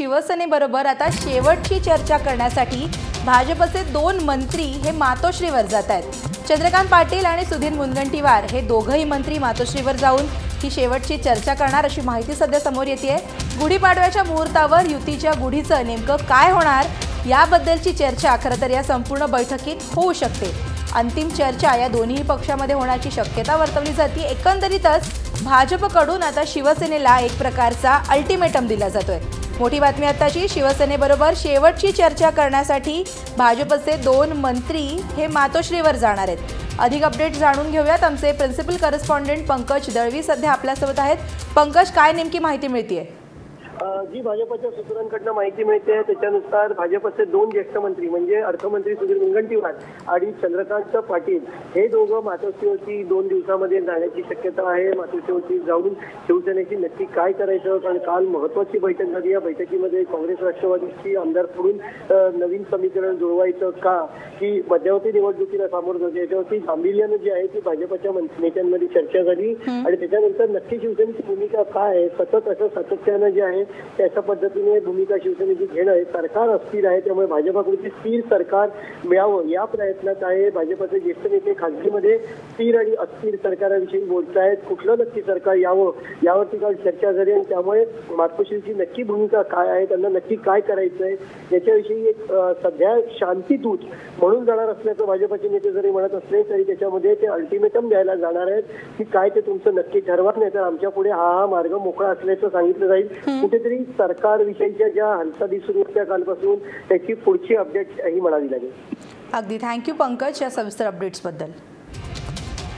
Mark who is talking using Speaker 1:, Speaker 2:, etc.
Speaker 1: शिवसेनेबरोबर आता शेवटची चर्चा करण्यासाठी भाजपचे 2 मंत्री हे मातोश्रीवर जात आहेत। चंद्रकांत पाटील आणि सुधीर मुनगंटीवार हे दोघंही मंत्री मातोश्रीवर जाऊन ही शेवटची चर्चा करणार अशी माहिती सध्या समोर येते। गुढीपाडव्याच्या मुहूर्तावर युतीच्या गुढीचं नेमकं काय होणार याबद्दलची चर्चा खरं तर या संपूर्ण बैठकीत होऊ शकते। अंतिम चर्चा या दोन्ही पक्षांमध्ये होण्याची शक्यता वर्तवली जाते। एकंदरीतच भाजपकडून आता शिवसेनेला एक प्रकारचा अल्टिमेटम दिला जातोय। मोठी बातमी आताची, शिवसेनेबरोबर शेवटची चर्चा करण्यासाठी भाजपचे 2 मंत्री हे मातोश्रीवर जाणार आहेत। अधिक अपडेट जाणून घेऊयात। आमचे प्रिन्सिपल करस्पॉन्डंट पंकज दळवी सध्या आपल्यासोबत आहेत। पंकज, काय नेमकी माहिती मिळतेय?
Speaker 2: जी भाजपच्या सूत्रांकडून माहिती मिळते त्याच्यानुसार भाजपचे 2 ज्येष्ठ मंत्री म्हणजे अर्थमंत्री सुधीर मुनगंटीवार आणि चंद्रकांत पाटील हे दोघं मातोश्रीवरती 2 दिवसामध्ये जाण्याची शक्यता आहे। मातोश्रीवरती जाऊन शिवसेनेची नक्की काय करायचं, कारण काल महत्वाची बैठक झाली। या बैठकीमध्ये काँग्रेस राष्ट्रवादीची आमदार सोडून नवीन समीकरण जुळवायचं का, की मध्यावधी निवडणुकीला सामोरं जायचं याच्यावरती गांभीर्यानं जी आहे ती भाजपच्या नेत्यांमध्ये चर्चा झाली आणि त्याच्यानंतर नक्की शिवसेनेची भूमिका काय आहे, सतत असं सातत्यानं जे आहे त्याच्या पद्धतीने भूमिका शिवसेनेची घेणं आहे। सरकार अस्थिर आहे, त्यामुळे भाजपकडून स्थिर सरकार मिळावं या प्रयत्नात आहे। भाजपचे ज्येष्ठ नेते खासगीमध्ये स्थिर आणि अस्थिर सरकाराविषयी बोलतायत। कुठलं नक्की सरकार यावं यावरती काल चर्चा झाली आणि त्यामुळे मातोश्रीची नक्की भूमिका काय आहे, त्यांना नक्की काय करायचं आहे याच्याविषयी एक सध्या शांतीदूत म्हणून जाणार असल्याचं भाजपचे नेते जरी म्हणत असले तरी त्याच्यामध्ये ते अल्टिमेटम द्यायला जाणार आहेत की काय ते तुमचं नक्की ठरवा, नाही तर आमच्या पुढे हा मार्ग मोकळा असल्याचं सांगितलं जाईल। कुठेतरी सरकार विषयीच्या ज्या हालचाली सुरू होत्या कालपासून त्याची पुढची अपडेट ही म्हणावी लागेल।
Speaker 1: अगदी थँक्यू पंकज या सविस्तर अपडेट्स बद्दल।